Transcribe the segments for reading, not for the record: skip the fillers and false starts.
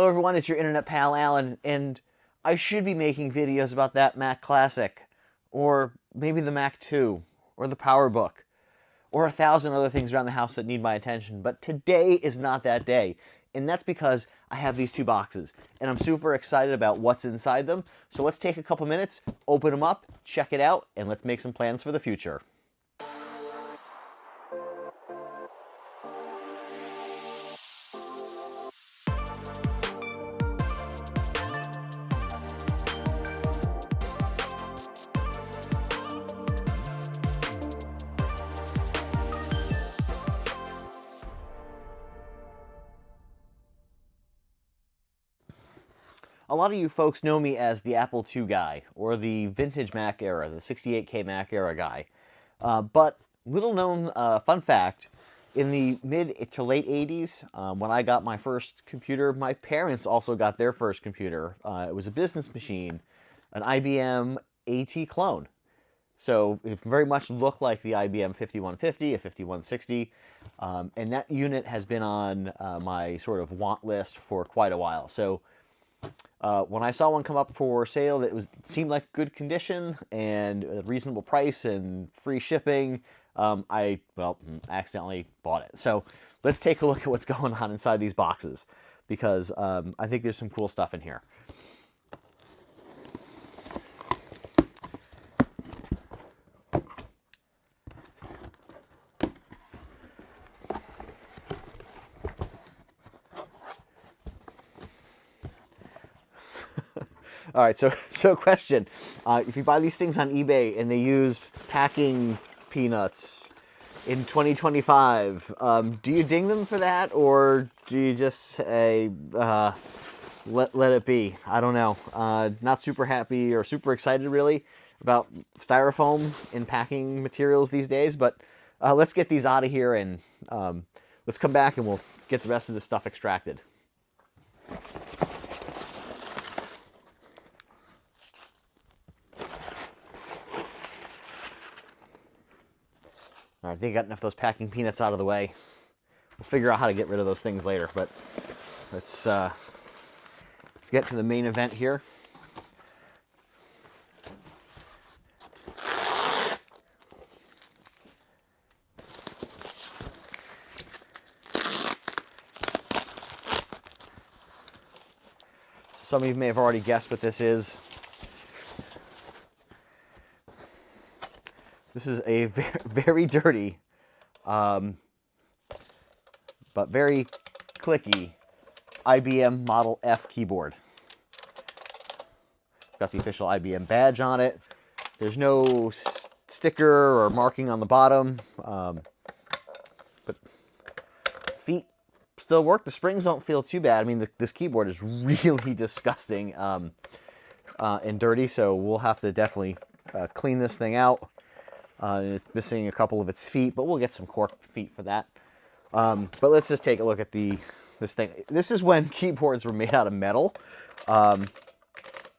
Hello everyone, it's your internet pal Alan, and I should be making videos about that Mac Classic, or maybe the Mac 2, or the PowerBook, or 1,000 other things around the house that need my attention, but today is not that day, and that's because I have these two boxes, and I'm super excited about what's inside them, so let's take a couple minutes, open them up, check it out, and let's make some plans for the future. A lot of you folks know me as the Apple II guy, or the vintage Mac era, the 68K Mac era guy. But little known fun fact, in the mid to late 80s, when I got my first computer, my parents also got their first computer. It was a business machine, an IBM AT clone. So it very much looked like the IBM 5150, a 5160, and that unit has been on my sort of want list for quite a while. So when I saw one come up for sale that seemed like good condition and a reasonable price and free shipping, I accidentally bought it. So let's take a look at what's going on inside these boxes, because I think there's some cool stuff in here. All right, so question. If you buy these things on eBay and they use packing peanuts in 2025, do you ding them for that, or do you just say, let it be? I don't know. Not super happy or super excited, really, about styrofoam in packing materials these days, but let's get these out of here, and let's come back and we'll get the rest of this stuff extracted. All right, I think I got enough of those packing peanuts out of the way. We'll figure out how to get rid of those things later, but let's get to the main event here. Some of you may have already guessed what this is. This is a very dirty, but very clicky IBM Model F keyboard. It's got the official IBM badge on it. There's no sticker or marking on the bottom, but feet still work. The springs don't feel too bad. I mean, this keyboard is really disgusting and dirty, so we'll have to definitely clean this thing out. It's missing a couple of its feet, but we'll get some cork feet for that. But let's just take a look at this thing. This is when keyboards were made out of metal, and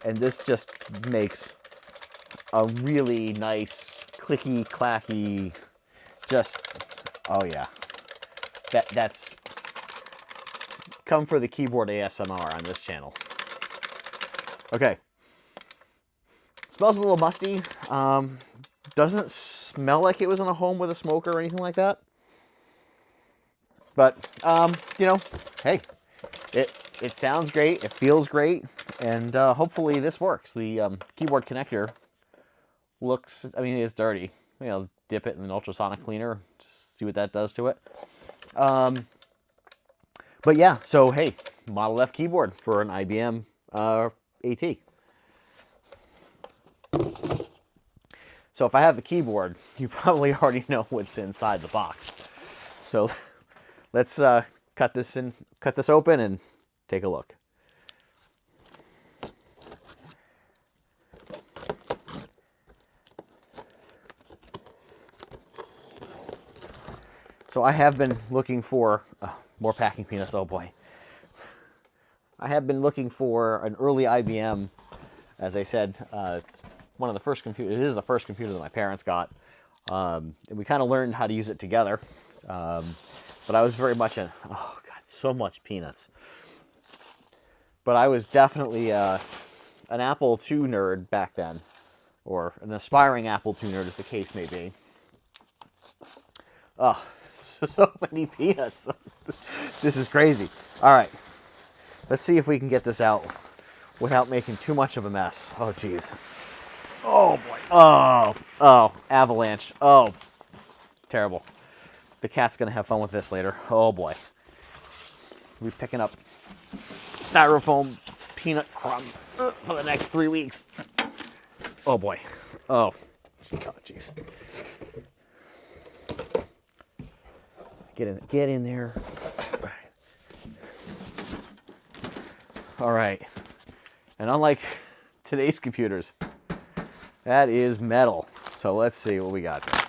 this just makes a really nice, clicky, clacky, just, oh yeah. That's come for the keyboard ASMR on this channel. Okay. Smells a little musty. Doesn't smell like it was in a home with a smoker or anything like that. But, you know, hey, it sounds great, it feels great, and hopefully this works. The keyboard connector looks, I mean, it's dirty. You know, dip it in an ultrasonic cleaner, just see what that does to it. But yeah, so hey, Model F keyboard for an IBM AT. So if I have the keyboard, you probably already know what's inside the box. So let's cut this open and take a look. So I have been looking for more packing peanuts. Oh boy. I have been looking for an early IBM. As I said, it's one of the first computers. It is the first computer that my parents got, and we kind of learned how to use it together. But I was very much oh god, so much peanuts. but I was definitely an Apple II nerd back then, or an aspiring Apple II nerd, as the case may be. Oh, so many peanuts. This is crazy. All right, let's see if we can get this out without making too much of a mess. Oh, geez. Oh, boy. Oh, avalanche. Oh, terrible. The cat's going to have fun with this later. Oh, boy. We're picking up styrofoam peanut crumbs for the next 3 weeks. Oh, boy. Oh, jeez. Get in there. All right. And unlike today's computers, that is metal. So let's see what we got here.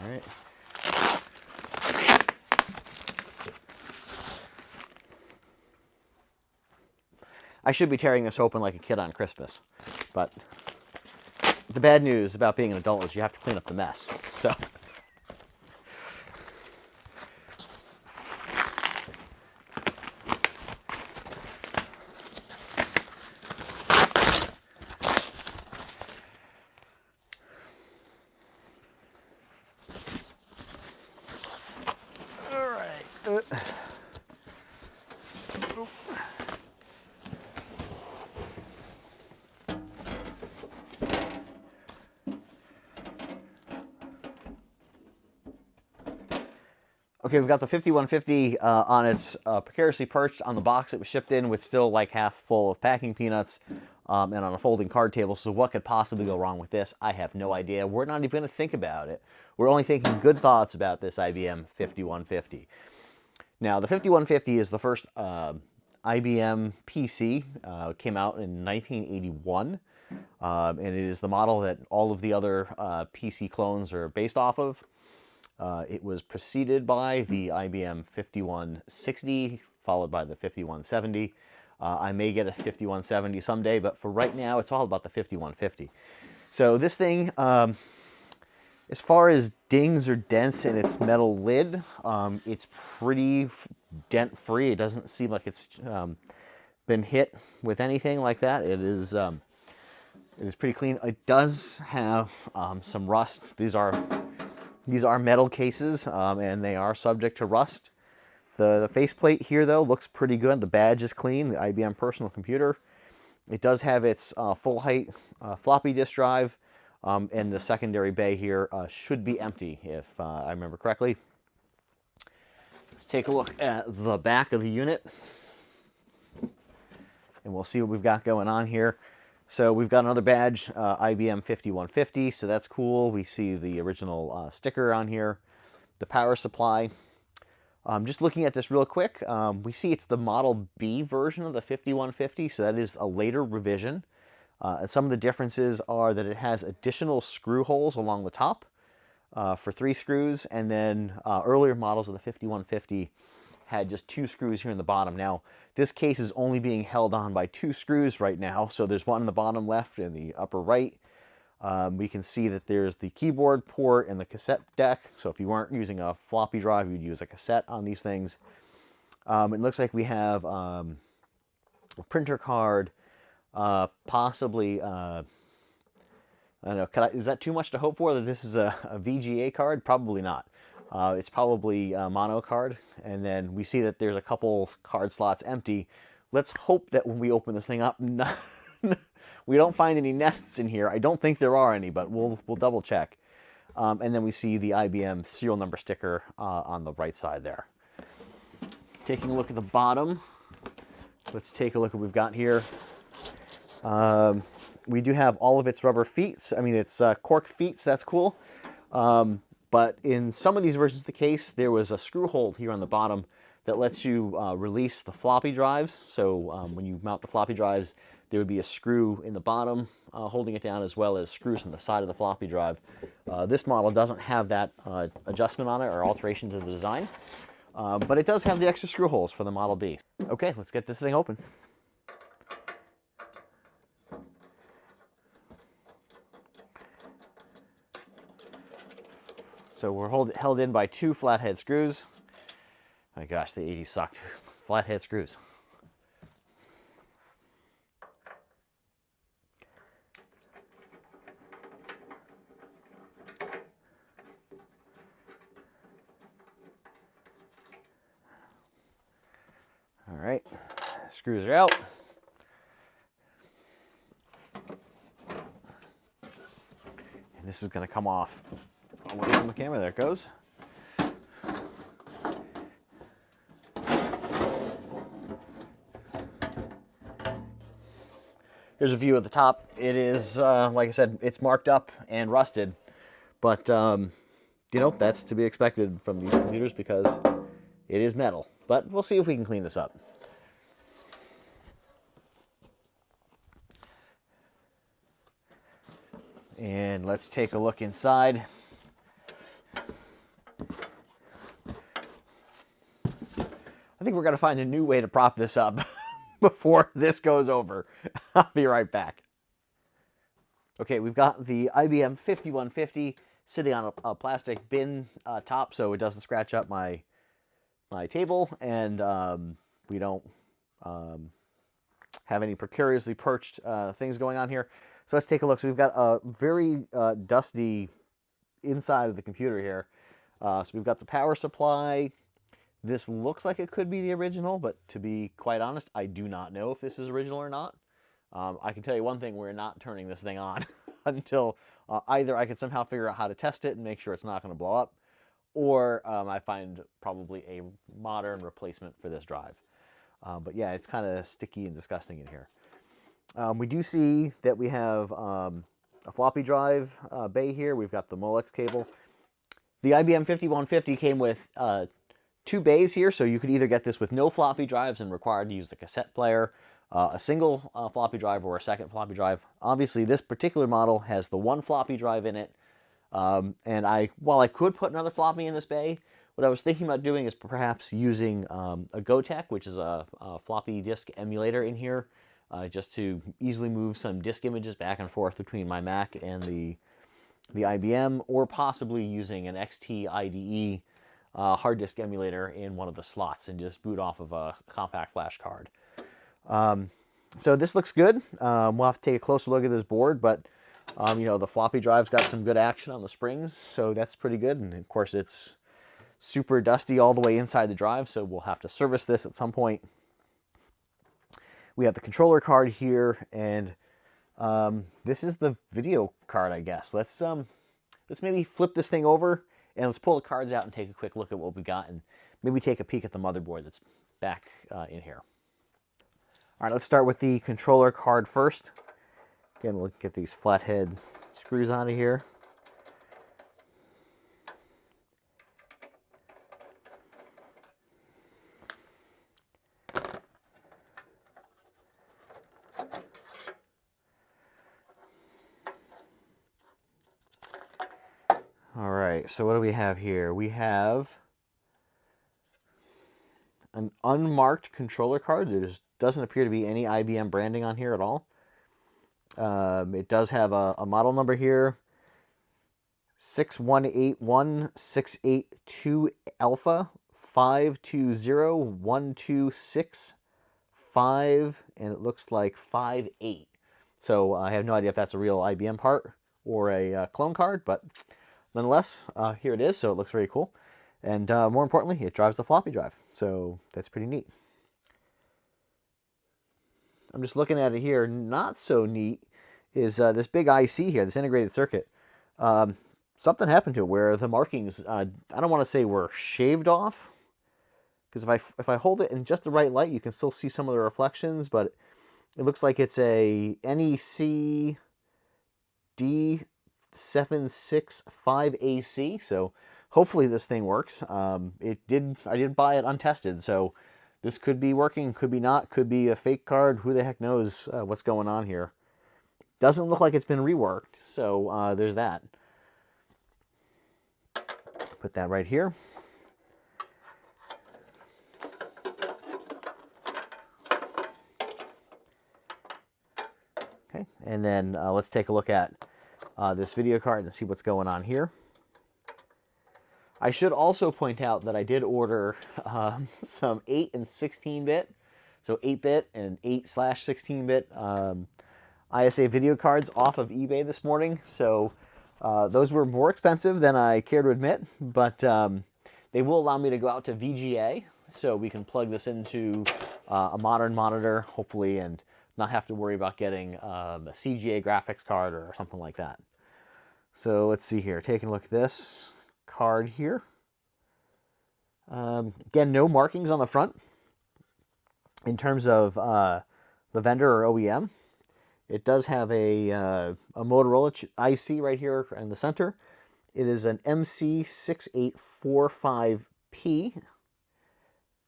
All right. I should be tearing this open like a kid on Christmas, but the bad news about being an adult is you have to clean up the mess. So, all right. Okay, we've got the 5150 on its precariously perched on the box it was shipped in, with still like half full of packing peanuts, and on a folding card table. So what could possibly go wrong with this? I have no idea. We're not even going to think about it. We're only thinking good thoughts about this IBM 5150. Now, the 5150 is the first IBM PC. Came out in 1981, and it is the model that all of the other PC clones are based off of. It was preceded by the IBM 5160, followed by the 5170. I may get a 5170 someday, but for right now, it's all about the 5150. So this thing, as far as dings or dents in its metal lid, it's pretty dent-free. It doesn't seem like it's been hit with anything like that. It is pretty clean. It does have some rust. These are metal cases, and they are subject to rust. The faceplate here, though, looks pretty good. The badge is clean, the IBM personal computer. It does have its full-height floppy disk drive, and the secondary bay here should be empty, if I remember correctly. Let's take a look at the back of the unit, and we'll see what we've got going on here. So we've got another badge, IBM 5150, so that's cool. We see the original sticker on here, the power supply. Just looking at this real quick, we see it's the Model B version of the 5150, so that is a later revision. And some of the differences are that it has additional screw holes along the top for 3 screws, and then earlier models of the 5150 had just 2 screws here in the bottom. Now, this case is only being held on by 2 screws right now, so there's one in the bottom left and the upper right. We can see that there's the keyboard port and the cassette deck, so if you weren't using a floppy drive, you'd use a cassette on these things. It looks like we have a printer card, possibly, I don't know, is that too much to hope for, that this is a VGA card? Probably not. It's probably a mono card, and then we see that there's a couple card slots empty. Let's hope that when we open this thing up, we don't find any nests in here. I don't think there are any, but we'll double check. And then we see the IBM serial number sticker on the right side there. Taking a look at the bottom, let's take a look at what we've got here. We do have all of its rubber feet. I mean, it's cork feet, so that's cool. But in some of these versions of the case, there was a screw hole here on the bottom that lets you release the floppy drives. So when you mount the floppy drives, there would be a screw in the bottom holding it down, as well as screws on the side of the floppy drive. This model doesn't have that adjustment on it or alteration to the design, but it does have the extra screw holes for the Model B. Okay, let's get this thing open. So we're held in by 2 flathead screws. My gosh, the 80s sucked. Flathead screws. All right, screws are out. And this is going to come off away from the camera. There it goes. Here's a view of the top. It is, like I said, it's marked up and rusted. But, you know, that's to be expected from these computers because it is metal. But we'll see if we can clean this up. And let's take a look inside. I think we're going to find a new way to prop this up before this goes over. I'll be right back. Okay, we've got the IBM 5150 sitting on a plastic bin top so it doesn't scratch up my table, and we don't have any precariously perched things going on here. So let's take a look. So we've got a very dusty inside of the computer here. So we've got the power supply. This looks like it could be the original, but to be quite honest, I do not know if this is original or not. I can tell you one thing, we're not turning this thing on until either I can somehow figure out how to test it and make sure it's not going to blow up, or I find probably a modern replacement for this drive. But yeah, it's kind of sticky and disgusting in here. We do see that we have a floppy drive bay here. We've got the Molex cable. The IBM 5150 came with 2 bays here, so you could either get this with no floppy drives and required to use the cassette player, a single floppy drive, or a second floppy drive. Obviously, this particular model has the 1 floppy drive in it, and while I could put another floppy in this bay, what I was thinking about doing is perhaps using a Gotek, which is a floppy disk emulator in here, just to easily move some disk images back and forth between my Mac and the IBM, or possibly using an XT IDE hard disk emulator in one of the slots and just boot off of a compact flash card. So this looks good. We'll have to take a closer look at this board, but you know, the floppy drive's got some good action on the springs, so that's pretty good. And of course, it's super dusty all the way inside the drive, so we'll have to service this at some point. We have the controller card here, and this is the video card, I guess. Let's maybe flip this thing over and let's pull the cards out and take a quick look at what we got, and maybe take a peek at the motherboard that's back in here. All right, let's start with the controller card first. Again, we'll get these flathead screws out of here. All right, so what do we have here? We have an unmarked controller card. There doesn't appear to be any IBM branding on here at all. It does have a model number here, 6181682 Alpha 520126 and it looks like 58. So I have no idea if that's a real IBM part or a clone card, but nonetheless, here it is, so it looks very cool. And more importantly, it drives the floppy drive, so that's pretty neat. I'm just looking at it here. Not so neat is this big IC here, this integrated circuit. Something happened to it where the markings, I don't want to say were shaved off, because if I hold it in just the right light, you can still see some of the reflections, but it looks like it's a NEC D765AC, so hopefully this thing works. I did buy it untested, so this could be working, could be not, could be a fake card. Who the heck knows what's going on here. Doesn't look like it's been reworked, so there's that. Put that right here. Okay, and then let's take a look at this video card and see what's going on here. I should also point out that I did order some 8 and 16-bit, so 8-bit and 8/16-bit ISA video cards off of eBay this morning. So those were more expensive than I care to admit, but they will allow me to go out to VGA, so we can plug this into a modern monitor, hopefully, and not have to worry about getting a CGA graphics card or something like that. So let's see here, taking a look at this card here. Again, no markings on the front in terms of the vendor or OEM. It does have a Motorola IC right here in the center. It is an MC6845P.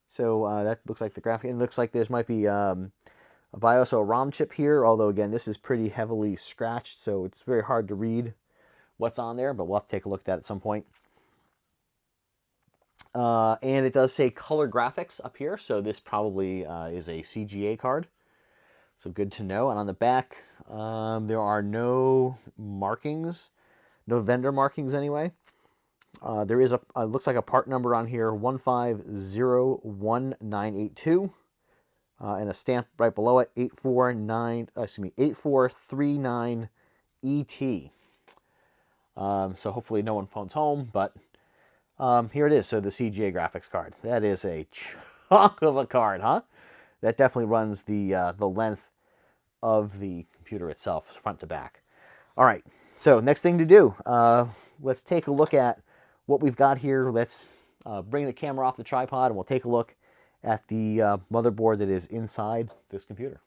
So that looks like the graphic. It looks like there might be a BIOS or ROM chip here, although again, this is pretty heavily scratched, so it's very hard to read what's on there, but we'll have to take a look at that at some point. And it does say color graphics up here, so this probably is a CGA card. So good to know. And on the back, there are no markings, no vendor markings anyway. There is looks like a part number on here, 1501982, and a stamp right below it, 8439ET. So hopefully no one phones home, but here it is. So the CGA graphics card. That is a chunk of a card, huh? That definitely runs the length of the computer itself, front to back. All right, so next thing to do, let's take a look at what we've got here. Let's bring the camera off the tripod, and we'll take a look at the motherboard that is inside this computer.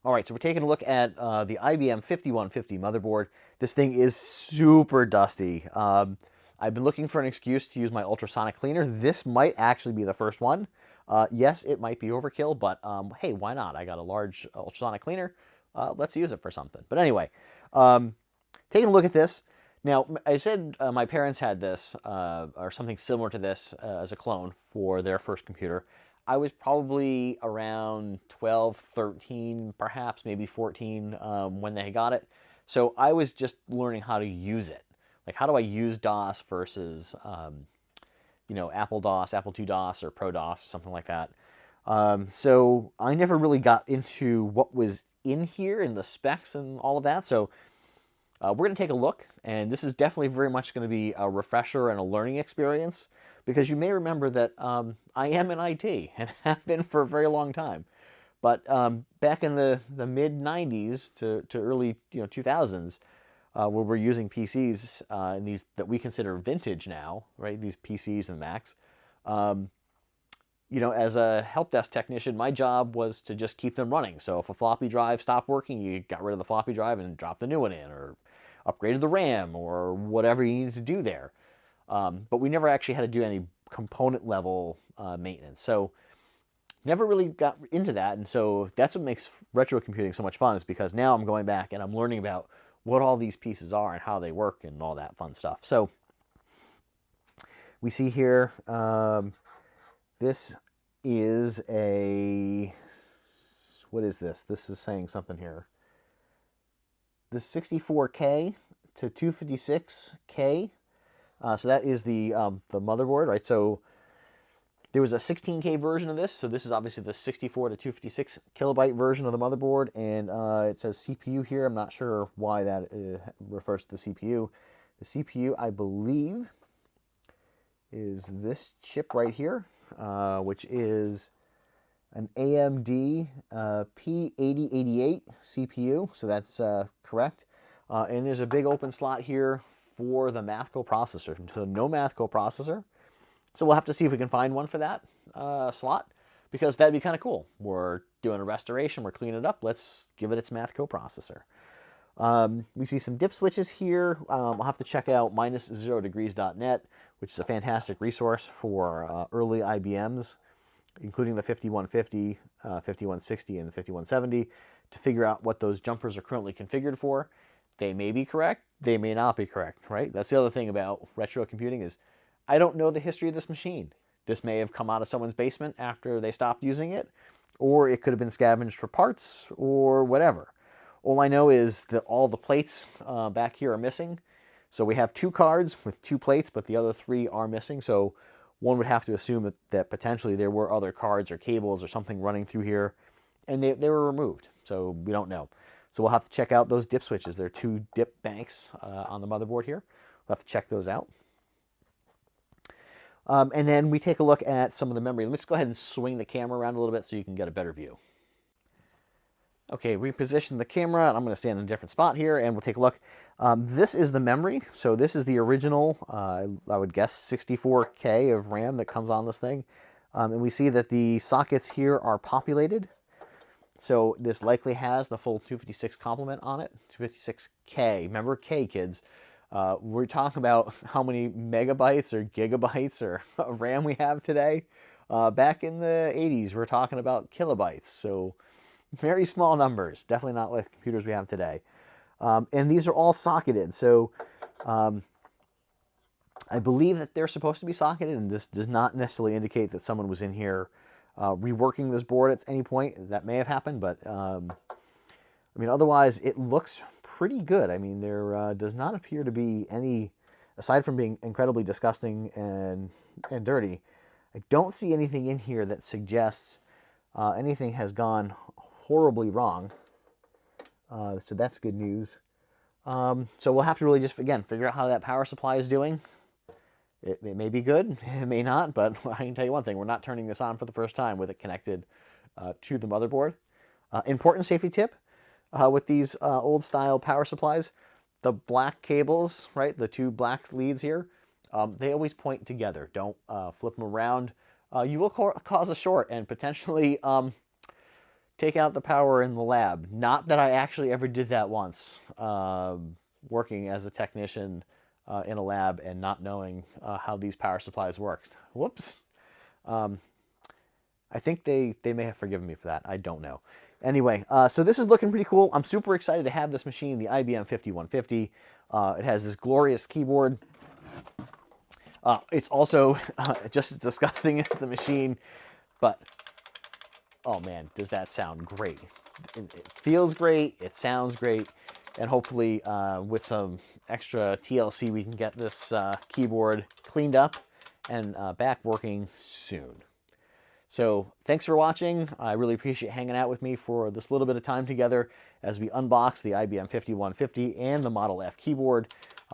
All right, so we're taking a look at the IBM 5150 motherboard. This thing is super dusty. I've been looking for an excuse to use my ultrasonic cleaner. This might actually be the first one. Yes, it might be overkill, but hey, why not? I got a large ultrasonic cleaner. Let's use it for something. But anyway, taking a look at this. Now, I said my parents had this, or something similar to this as a clone for their first computer. I was probably around 12, 13, perhaps, maybe 14 when they got it. So I was just learning how to use it. Like, how do I use DOS versus, you know, Apple DOS, Apple II DOS, or Pro DOS, or something like that. So I never really got into what was in here and the specs and all of that. So we're going to take a look, and this is definitely very much going to be a refresher and a learning experience, because you may remember that I am in IT and have been for a very long time. But back in the mid-90s to early 2000s, where we're using PCs and these that we consider vintage now, right? These PCs and Macs. You know, as a help desk technician, my job was to just keep them running. So if a floppy drive stopped working, you got rid of the floppy drive and dropped the new one in, or upgraded the RAM, or whatever you needed to do there. But we never actually had to do any component level maintenance. So never really got into that. And so that's what makes retro computing so much fun, is because now I'm going back and I'm learning about what all these pieces are and how they work and all that fun stuff. So we see here, this is a, what is this? This is saying something here. This 64K to 256K. So that is the motherboard, right? So there was a 16K version of this. So this is obviously the 64 to 256 kilobyte version of the motherboard. And it says CPU here. I'm not sure why that refers to the CPU. The CPU, I believe, is this chip right here, which is an AMD P8088 CPU. So that's correct. And there's a big open slot here for the math coprocessor. So no math coprocessor. So we'll have to see if we can find one for that slot, because that'd be kind of cool. We're doing a restoration, we're cleaning it up, let's give it its math coprocessor. We see some dip switches here. We'll have to check out -0degrees.net, which is a fantastic resource for early IBMs, including the 5150, 5160, and the 5170, to figure out what those jumpers are currently configured for. They may be correct, they may not be correct, right? That's the other thing about retro computing, is I don't know the history of this machine. This may have come out of someone's basement after they stopped using it, or it could have been scavenged for parts, or whatever. All I know is that all the plates back here are missing. So we have 2 cards with 2 plates, but the other 3 are missing. So one would have to assume that potentially there were other cards or cables or something running through here, and they were removed. So we don't know. So we'll have to check out those dip switches. There are 2 dip banks on the motherboard here. We'll have to check those out. And then we take a look at some of the memory. Let's go ahead and swing the camera around a little bit so you can get a better view. Okay, reposition the camera, and I'm going to stand in a different spot here, and we'll take a look. This is the memory. So this is the original, I would guess, 64K of RAM that comes on this thing. And we see that the sockets here are populated. So this likely has the full 256 complement on it, 256K. Remember K, kids. We're talking about how many megabytes or gigabytes or RAM we have today. Back in the 80s, we're talking about kilobytes. So very small numbers, definitely not like computers we have today. And these are all socketed. So I believe that they're supposed to be socketed, and this does not necessarily indicate that someone was in here reworking this board at any point. That may have happened, but I mean, otherwise it looks pretty good. I mean, there does not appear to be any, aside from being incredibly disgusting and dirty, I don't see anything in here that suggests anything has gone horribly wrong. So that's good news. So we'll have to really just, again, figure out how that power supply is doing. It may be good, it may not, but I can tell you one thing, we're not turning this on for the first time with it connected to the motherboard. Important safety tip with these old style power supplies, the black cables, right, the 2 black leads here, they always point together. Don't flip them around. You will cause a short and potentially take out the power in the lab. Not that I actually ever did that once, working as a technician in a lab and not knowing how these power supplies worked. Whoops. I think they may have forgiven me for that. I don't know. Anyway, so this is looking pretty cool. I'm super excited to have this machine, the IBM 5150. It has this glorious keyboard. It's also just as disgusting as the machine, but oh man, does that sound great. It feels great, it sounds great, and hopefully with some extra TLC we can get this keyboard cleaned up and back working soon. So thanks for watching. I really appreciate hanging out with me for this little bit of time together as we unbox the IBM 5150 and the Model F keyboard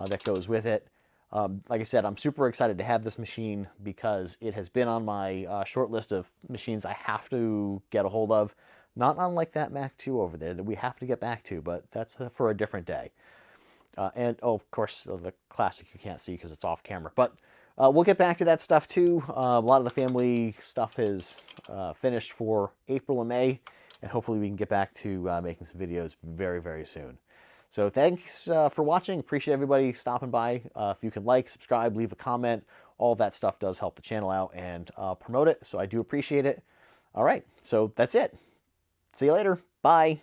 that goes with it. Like I said, I'm super excited to have this machine because it has been on my short list of machines I have to get a hold of. Not unlike that Mac 2 over there that we have to get back to, but that's for a different day. And, oh, of course, the classic you can't see because it's off camera. But we'll get back to that stuff too. A lot of the family stuff is finished for April and May, and hopefully we can get back to making some videos very, very soon. So thanks for watching. Appreciate everybody stopping by. If you could like, subscribe, leave a comment, all that stuff does help the channel out and promote it, so I do appreciate it. All right, so that's it. See you later. Bye.